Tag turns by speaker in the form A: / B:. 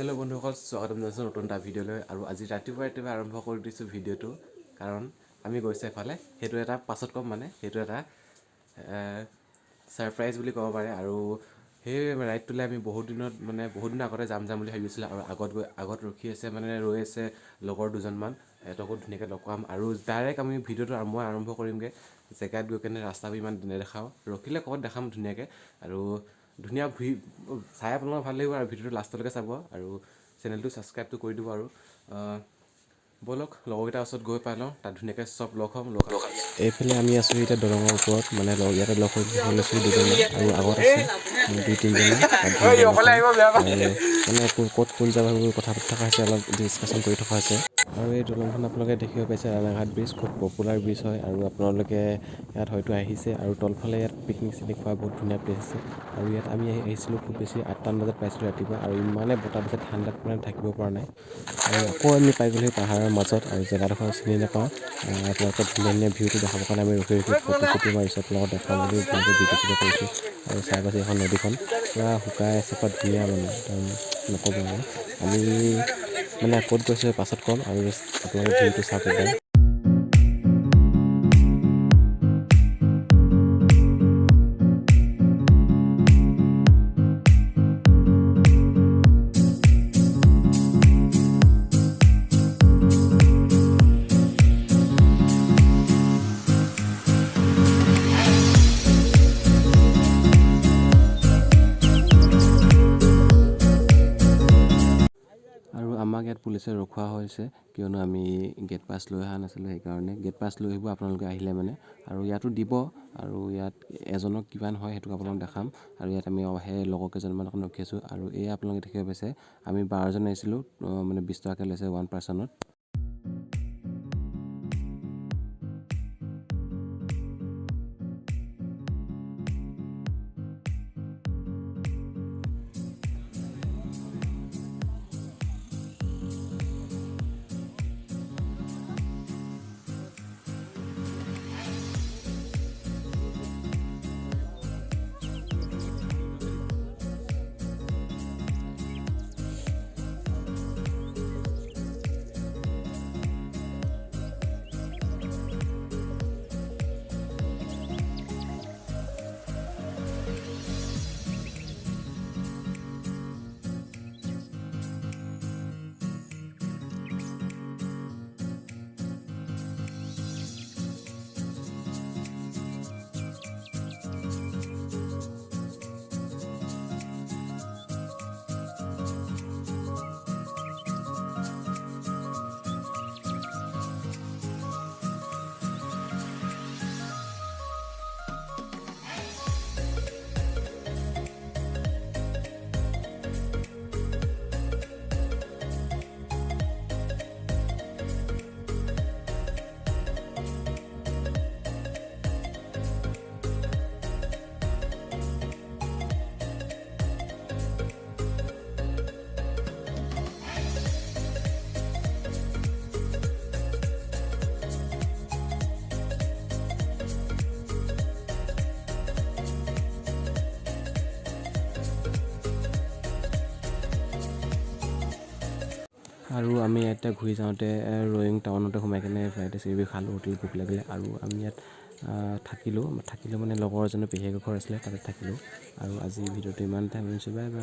A: Hello' বন্ধুসকল, স্বাগতম জনাইছোঁ নতুন এটা ভিডিঅ'লৈ। আৰু আজি ৰাতিপুৱা আৰম্ভ কৰি দিছোঁ ভিডিঅ'টো, কাৰণ আমি গৈছোঁ এফালে। সেইটো এটা পাছত ক'ম, মানে সেইটো এটা ছাৰপ্ৰাইজ বুলি ক'ব পাৰে। আৰু সেই ৰাইডটোলৈ আমি বহুত দিন আগতে যাম বুলি ভাবিছিলোঁ। আৰু আগত ৰখি আছে, ৰৈ আছে লগৰ দুজনমান, সিহঁতকো ধুনীয়াকৈ লগ পাম। আৰু ডাইৰেক্ট আমি ভিডিঅ'টো মই আৰম্ভ কৰিমগৈ। জেগাত গৈ কেনে ৰাস্তাবোৰ ইমান নেদেখাওঁ, ৰখিলে ক'ৰবাত দেখাম ধুনীয়াকৈ। আৰু ধুনীয়া চাই আপোনালোকৰ ভাল লাগিব। আৰু ভিডিঅ'টো লাষ্টলৈকে চাব আৰু চেনেলটো ছাবস্ক্ৰাইবটো কৰি দিব। আৰু ব'লক লগৰকেইটাৰ ওচৰত গৈ পাই লওঁ, তাত ধুনীয়াকৈ চব লগ হ'ম। এইফালে আমি আছোঁ এতিয়া দলঙৰ ওপৰত, ইয়াতে লগ লৈছোঁ দুজনমান, আৰু আগত আছে 2-3জনমান। ক'ত কোন যাব সেইবোৰ কথা পাতি থকা হৈছে, অলপ ডিছকাশ্যন কৰি থকা হৈছে। আৰু এই দলংখন আপোনালোকে দেখিব পাইছে, ৰাণাঘাট ব্ৰিজ, খুব পপুলাৰ ব্ৰিজ হয়। আৰু আপোনালোকে ইয়াত হয়তো আহিছে। আৰু তলফালে ইয়াত পিকনিক খোৱা বহুত ধুনীয়া প্লেচ আছে। আৰু ইয়াত আমি আহিছিলোঁ খুব বেছি 8টামান বজাত পাইছিলোঁ ৰাতিপুৱা। আৰু ইমানে বতাহ দিছে, ঠাণ্ডাত থাকিব পৰা নাই। আৰু আকৌ আমি পাই গ'লোঁ পাহাৰৰ মাজত, আৰু জেগাডোখৰ চিনি নাপাওঁ। আপোনালোকে ধুনীয়া ভিউটো দেখাবৰ কাৰণে আমি ৰখি ফটো চটো মাৰিছোঁ, আপোনালোকক দেখাওঁ বুলি ধুনীয়াকৈ ভিডিঅ' চিডিঅ' কৰিছোঁ। আৰু চাই পাইছে এখন নদীখন পূৰা শুকাই আছে, পূৰা ধুনীয়া, একদম নক'ব। আৰু আমি ক'ত গৈছোঁ পাছত ক'ম, আৰু আপোনালোকে ভিউটো চাওক একদম। আৰু আমাক ইয়াত পুলিচে ৰখোৱা হৈছে, কিয়নো আমি গেট পাছ লৈ অহা নাছিলোঁ। সেইকাৰণে গেট পাছ লৈ আহিব আপোনালোকে আহিলে আৰু ইয়াতো দিব। আৰু ইয়াত এজনক কিমান হয় সেইটো আপোনালোকক দেখাম। আৰু ইয়াত আমি সেই লগৰ কেইজনমান অকণ ৰখি আছোঁ। আৰু এই আপোনালোকে দেখিব পাইছে, আমি 12জন আহিছিলোঁ, 20 টকাকৈ লৈছে 1 পাৰ্চনত। আৰু আমি ইয়াতে ঘূৰি যাওঁতে ৰয়িং টাউনতে সোমাই কিনে ফ্ৰাইড ৰাইচ খালোঁ, হোটেল ভোক লাগিলে। আৰু আমি ইয়াত থাকিলোঁ লগৰ এজনৰ পেহীয়েকৰ ঘৰ আছিলে, তাতে থাকিলোঁ। আৰু আজি ভিডিঅ'টো ইমান টাইম হৈছে, বাই বাই।